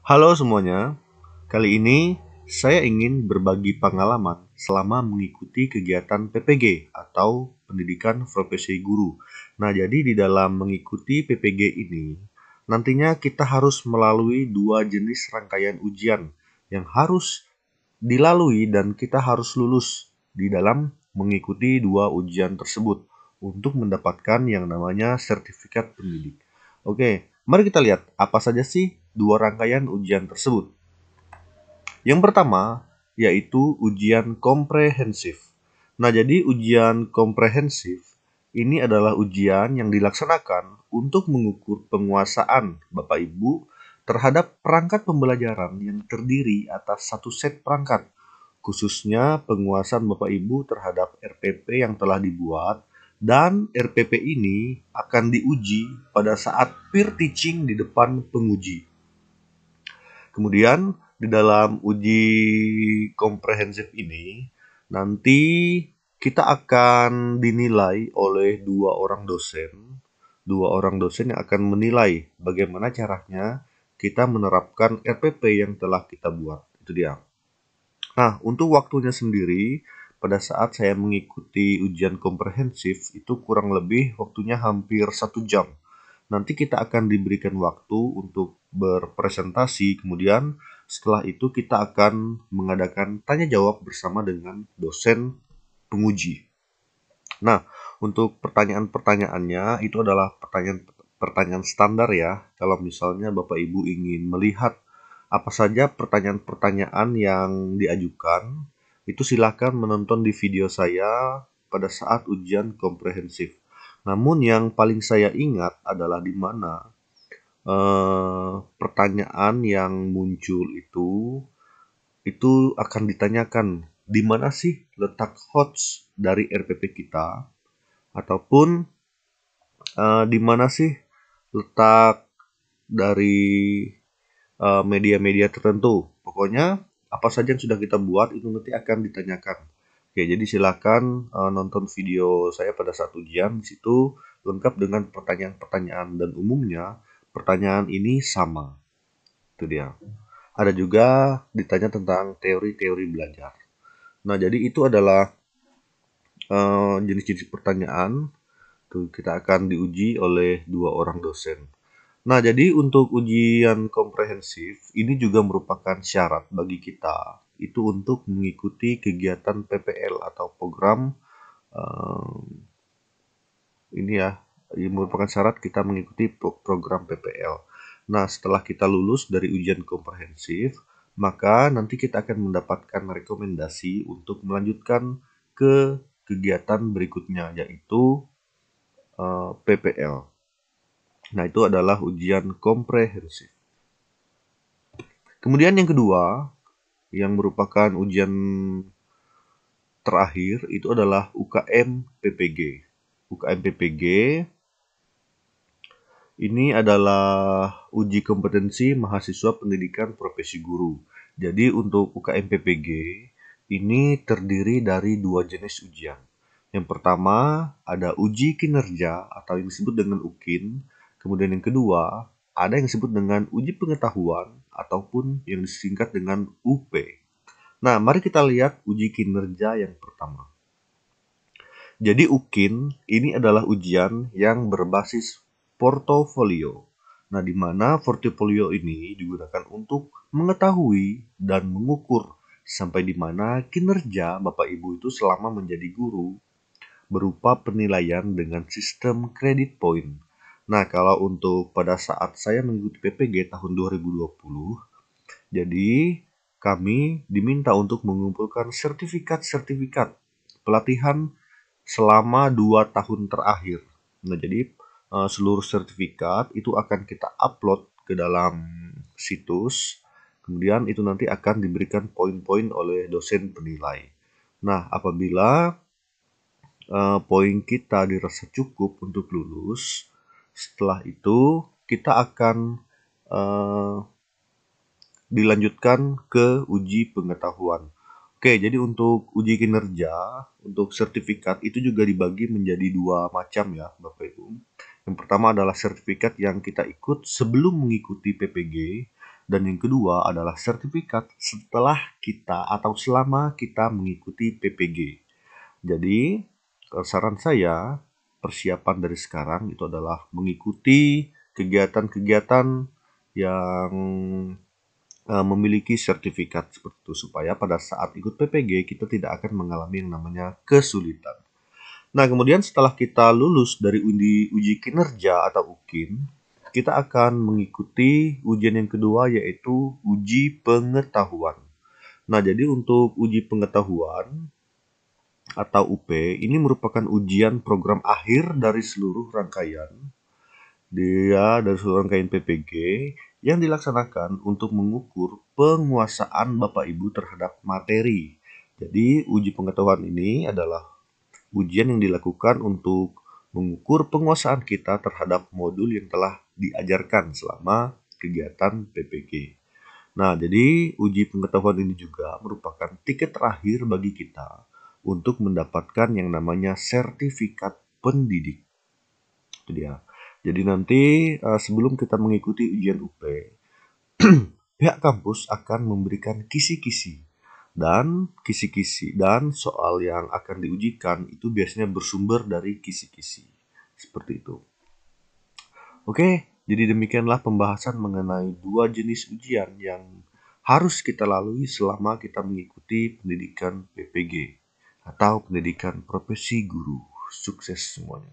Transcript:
Halo semuanya, kali ini saya ingin berbagi pengalaman selama mengikuti kegiatan PPG atau Pendidikan Profesi Guru. Nah, jadi di dalam mengikuti PPG ini, nantinya kita harus melalui dua jenis rangkaian ujian yang harus dilalui dan kita harus lulus di dalam mengikuti dua ujian tersebut untuk mendapatkan yang namanya sertifikat pendidik. Oke, mari kita lihat apa saja sih dua rangkaian ujian tersebut. Yang pertama yaitu ujian komprehensif. Nah, jadi ujian komprehensif ini adalah ujian yang dilaksanakan untuk mengukur penguasaan Bapak Ibu terhadap perangkat pembelajaran yang terdiri atas satu set perangkat, khususnya penguasaan Bapak Ibu terhadap RPP yang telah dibuat, dan RPP ini akan diuji pada saat peer teaching di depan penguji. Kemudian di dalam uji komprehensif ini nanti kita akan dinilai oleh dua orang dosen yang akan menilai bagaimana caranya kita menerapkan RPP yang telah kita buat. Itu dia. Nah, untuk waktunya sendiri, pada saat saya mengikuti ujian komprehensif, itu kurang lebih waktunya hampir 1 jam. Nanti kita akan diberikan waktu untuk berpresentasi, kemudian setelah itu kita akan mengadakan tanya jawab bersama dengan dosen penguji. Nah, untuk pertanyaan-pertanyaannya itu adalah pertanyaan standar ya. Kalau misalnya Bapak Ibu ingin melihat apa saja pertanyaan-pertanyaan yang diajukan, itu silakan menonton di video saya pada saat ujian komprehensif. Namun yang paling saya ingat adalah di mana pertanyaan yang muncul itu akan ditanyakan di mana sih letak hots dari RPP kita, ataupun di mana sih letak dari media-media tertentu. Pokoknya apa saja yang sudah kita buat itu nanti akan ditanyakan. Oke, jadi silakan nonton video saya pada saat ujian. Di situ lengkap dengan pertanyaan-pertanyaan, dan umumnya pertanyaan ini sama. Itu dia. Ada juga ditanya tentang teori-teori belajar. Nah, jadi itu adalah jenis-jenis pertanyaan. Tuh, kita akan diuji oleh dua orang dosen. Nah, jadi untuk ujian komprehensif ini juga merupakan syarat bagi kita itu untuk mengikuti kegiatan PPL atau program eh, ini ya, ini merupakan syarat kita mengikuti program PPL. Nah, setelah kita lulus dari ujian komprehensif, maka nanti kita akan mendapatkan rekomendasi untuk melanjutkan ke kegiatan berikutnya, yaitu PPL. Nah, itu adalah ujian komprehensif. Kemudian yang kedua, yang merupakan ujian terakhir, itu adalah UKM PPG. UKM PPG ini adalah uji kompetensi mahasiswa pendidikan profesi guru. Jadi untuk UKM PPG ini terdiri dari dua jenis ujian. Yang pertama ada uji kinerja atau yang disebut dengan UKIN. Kemudian yang kedua ada yang disebut dengan uji pengetahuan ataupun yang disingkat dengan UP. Nah, mari kita lihat uji kinerja yang pertama. Jadi UKIN ini adalah ujian yang berbasis portofolio. Nah, di mana portofolio ini digunakan untuk mengetahui dan mengukur sampai di mana kinerja Bapak Ibu itu selama menjadi guru berupa penilaian dengan sistem kredit point. Nah, kalau untuk pada saat saya mengikuti PPG tahun 2020, jadi kami diminta untuk mengumpulkan sertifikat-sertifikat pelatihan selama 2 tahun terakhir. Nah, jadi seluruh sertifikat itu akan kita upload ke dalam situs. Kemudian itu nanti akan diberikan poin-poin oleh dosen penilai. Nah, apabila poin kita dirasa cukup untuk lulus, setelah itu kita akan uh, dilanjutkan ke uji pengetahuan. Oke, jadi untuk uji kinerja, untuk sertifikat itu juga dibagi menjadi dua macam ya, Bapak Ibu. Yang pertama adalah sertifikat yang kita ikut sebelum mengikuti PPG, Dan yang kedua adalah sertifikat setelah kita atau selama kita mengikuti PPG. Jadi, saran saya, persiapan dari sekarang itu adalah mengikuti kegiatan-kegiatan yang memiliki sertifikat seperti itu, supaya pada saat ikut PPG kita tidak akan mengalami yang namanya kesulitan. Nah, kemudian setelah kita lulus dari uji kinerja atau UKIN, kita akan mengikuti ujian yang kedua, yaitu uji pengetahuan. Nah, jadi untuk uji pengetahuan atau UP ini merupakan ujian program akhir dari seluruh rangkaian PPG yang dilaksanakan untuk mengukur penguasaan Bapak Ibu terhadap materi. Jadi, uji pengetahuan ini adalah ujian yang dilakukan untuk mengukur penguasaan kita terhadap modul yang telah diajarkan selama kegiatan PPG. Nah, jadi uji pengetahuan ini juga merupakan tiket terakhir bagi kita untuk mendapatkan yang namanya sertifikat pendidik. Itu dia. Jadi nanti sebelum kita mengikuti ujian UP, pihak kampus akan memberikan kisi-kisi dan soal yang akan diujikan itu biasanya bersumber dari kisi-kisi. Seperti itu. Oke, jadi demikianlah pembahasan mengenai dua jenis ujian yang harus kita lalui selama kita mengikuti pendidikan PPG atau pendidikan profesi guru. Sukses semuanya.